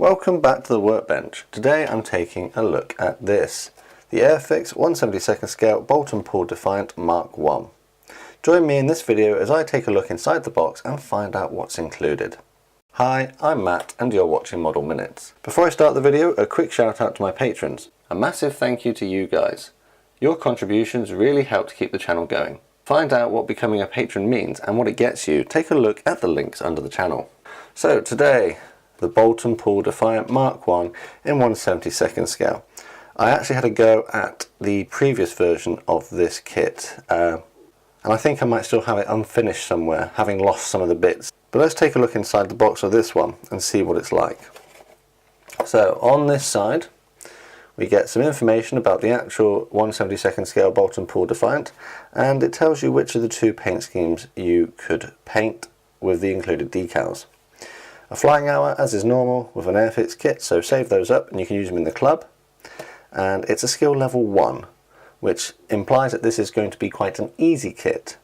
Welcome back to the workbench. Today I'm taking a look at this, the Airfix 1/72nd scale Boulton Paul Defiant Mk.1. Join me in this video as I take a look inside the box and find out what's included. Hi, I'm Matt and you're watching Model Minutes. Before I start the video, a quick shout out to my patrons. A massive thank you to you guys. Your contributions really help to keep the channel going. Find out what becoming a patron means and what it gets you. Take a look at the links under the channel. So today, the Boulton Paul Defiant Mk.1 in 1/72nd scale. I actually had a go at the previous version of this kit and I think I might still have it unfinished somewhere, having lost some of the bits. But let's take a look inside the box of this one and see what it's like. So on this side we get some information about the actual 1/72nd scale Boulton Paul Defiant, and it tells you which of the two paint schemes you could paint with the included decals. A flying hour, as is normal with an Airfix kit, so save those up and you can use them in the club. And it's a skill level 1, which implies that this is going to be quite an easy kit.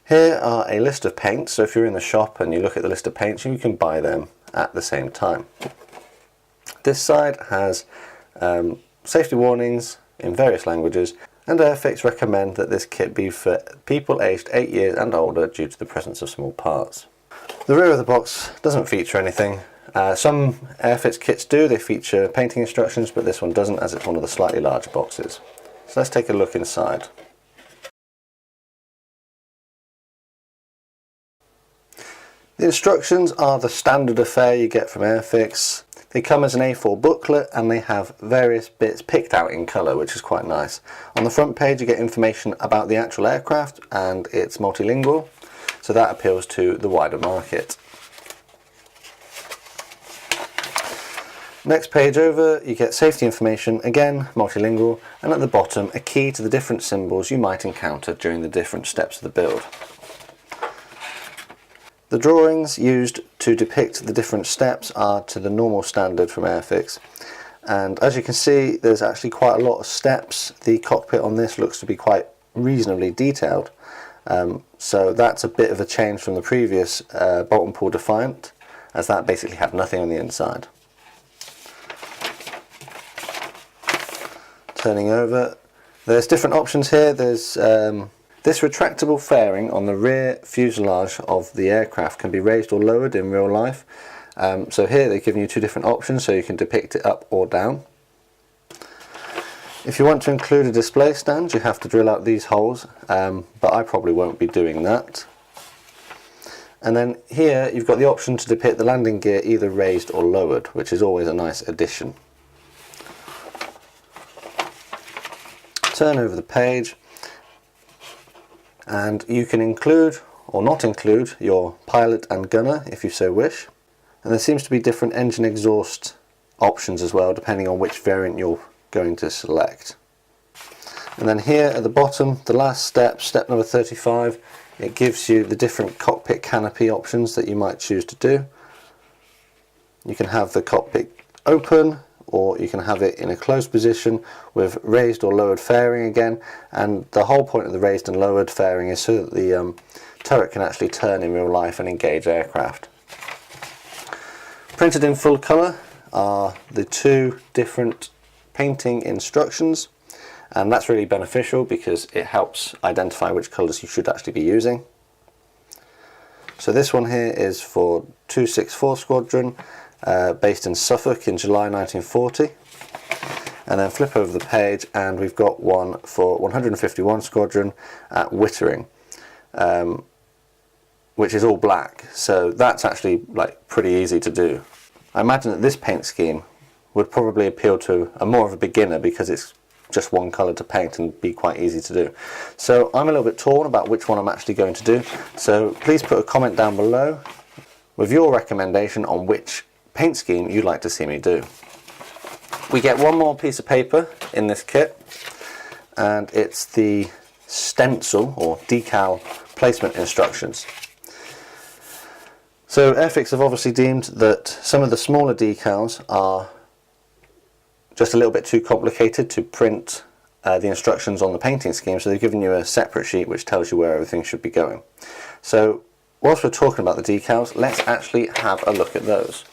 Here are a list of paints, so if you're in the shop and you look at the list of paints, you can buy them at the same time. This side has safety warnings in various languages, and Airfix recommend that this kit be for people aged 8 years and older due to the presence of small parts. The rear of the box doesn't feature anything. Some Airfix kits do, they feature painting instructions, but this one doesn't as it's one of the slightly larger boxes. So let's take a look inside. The instructions are the standard affair you get from Airfix. They come as an A4 booklet and they have various bits picked out in colour, which is quite nice. On the front page you get information about the actual aircraft, and it's multilingual, so that appeals to the wider market. Next page over you get safety information, again multilingual, and at the bottom a key to the different symbols you might encounter during the different steps of the build. The drawings used to depict the different steps are to the normal standard from Airfix, and as you can see there's actually quite a lot of steps. The cockpit on this looks to be quite reasonably detailed, so that's a bit of a change from the previous Boulton Paul Defiant, as that basically had nothing on the inside. Turning over, there's different options here. There's this retractable fairing on the rear fuselage of the aircraft can be raised or lowered in real life. So here they're giving you two different options, so you can depict it up or down. If you want to include a display stand, you have to drill out these holes, but I probably won't be doing that. And then here you've got the option to depict the landing gear either raised or lowered, which is always a nice addition. Turn over the page and you can include or not include your pilot and gunner if you so wish, and there seems to be different engine exhaust options as well depending on which variant you're going to select. And then here at the bottom, the last step, step number 35, it gives you the different cockpit canopy options that you might choose to do. You can have the cockpit open, or you can have it in a closed position with raised or lowered fairing again, and the whole point of the raised and lowered fairing is so that the turret can actually turn in real life and engage aircraft. Printed in full colour are the two different painting instructions, and that's really beneficial because it helps identify which colours you should actually be using. So this one here is for 264 Squadron, based in Suffolk in July 1940, and then flip over the page and we've got one for 151 Squadron at Wittering, which is all black, so that's actually like pretty easy to do. I imagine that this paint scheme would probably appeal to more of a beginner because it's just one colour to paint and be quite easy to do. So I'm a little bit torn about which one I'm actually going to do, so please put a comment down below with your recommendation on which paint scheme you'd like to see me do. We get one more piece of paper in this kit, and it's the stencil or decal placement instructions. So Airfix have obviously deemed that some of the smaller decals are just a little bit too complicated to print the instructions on the painting scheme, so they've given you a separate sheet which tells you where everything should be going. So whilst we're talking about the decals, let's actually have a look at those.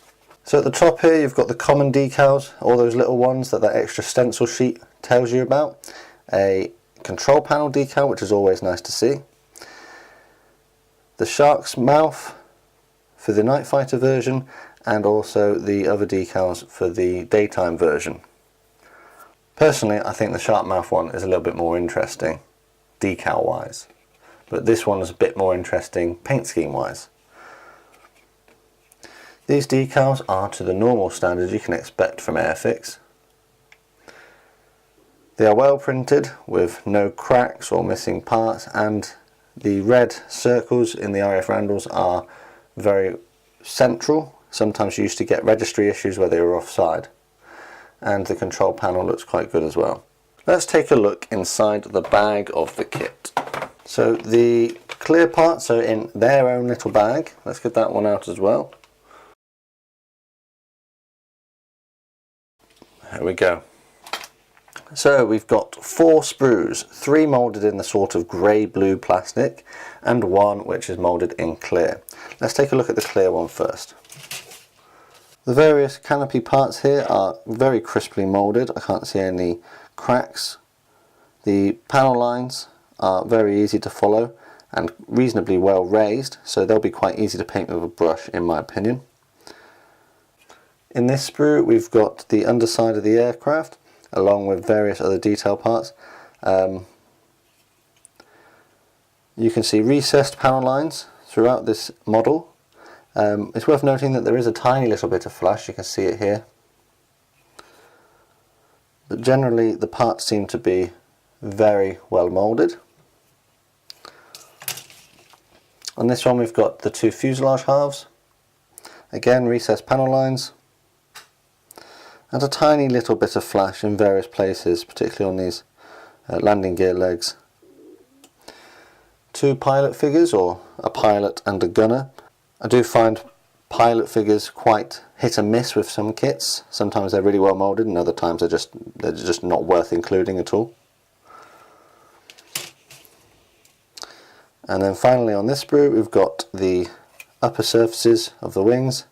So at the top here you've got the common decals, all those little ones that extra stencil sheet tells you about. A control panel decal, which is always nice to see. The shark's mouth for the Night Fighter version, and also the other decals for the daytime version. Personally, I think the shark mouth one is a little bit more interesting, decal wise, but this one is a bit more interesting paint scheme wise. These decals are to the normal standards you can expect from Airfix. They are well printed with no cracks or missing parts, and the red circles in the RF randles are very central. Sometimes you used to get registry issues where they were offside. And the control panel looks quite good as well. Let's take a look inside the bag of the kit. So the clear parts are in their own little bag. Let's get that one out as well. There we go. So we've got 4 sprues, 3 moulded in the sort of grey-blue plastic and 1 which is moulded in clear. Let's take a look at the clear one first. The various canopy parts here are very crisply moulded. I can't see any cracks. The panel lines are very easy to follow and reasonably well raised, so they'll be quite easy to paint with a brush in my opinion. In this sprue we've got the underside of the aircraft along with various other detail parts. You can see recessed panel lines throughout this model. It's worth noting that there is a tiny little bit of flash, you can see it here. But generally the parts seem to be very well moulded. On this one we've got the 2 fuselage halves. Again, recessed panel lines. And a tiny little bit of flash in various places, particularly on these landing gear legs. 2 pilot figures, or a pilot and a gunner. I do find pilot figures quite hit and miss with some kits. Sometimes they're really well moulded and other times they're just not worth including at all. And then finally on this sprue we've got the upper surfaces of the wings.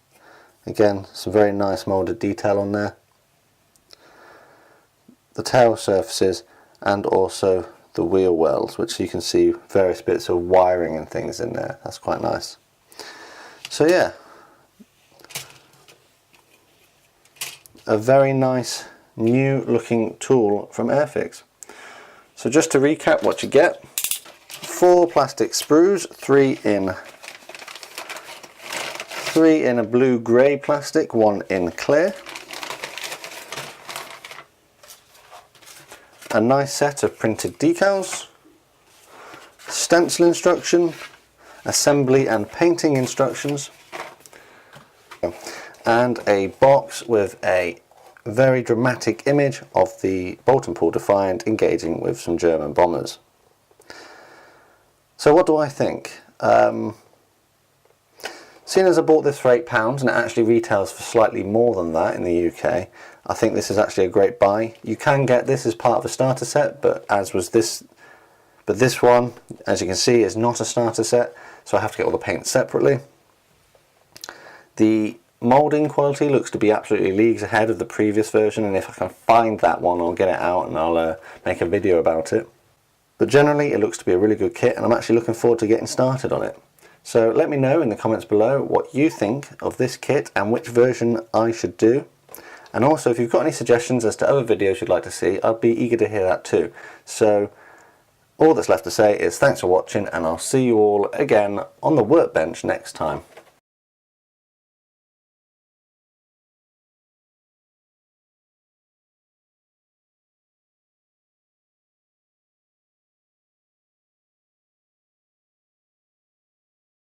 Again, some very nice moulded detail on there. The tail surfaces and also the wheel wells, which you can see various bits of wiring and things in there. That's quite nice. So yeah, a very nice new looking tool from Airfix. So just to recap what you get: 4 plastic sprues, 3 in a blue-grey plastic, 1 in clear. A nice set of printed decals, stencil instruction, assembly and painting instructions, and a box with a very dramatic image of the Boulton Paul Defiant engaging with some German bombers. So what do I think? Seeing as I bought this for £8 and it actually retails for slightly more than that in the UK, I think this is actually a great buy. You can get this as part of a starter set, but this one, as you can see, is not a starter set, so I have to get all the paints separately. The moulding quality looks to be absolutely leagues ahead of the previous version, and if I can find that one I'll get it out and I'll make a video about it. But generally it looks to be a really good kit, and I'm actually looking forward to getting started on it. So let me know in the comments below what you think of this kit and which version I should do. And also if you've got any suggestions as to other videos you'd like to see, I'd be eager to hear that too. So all that's left to say is thanks for watching, and I'll see you all again on the workbench next time.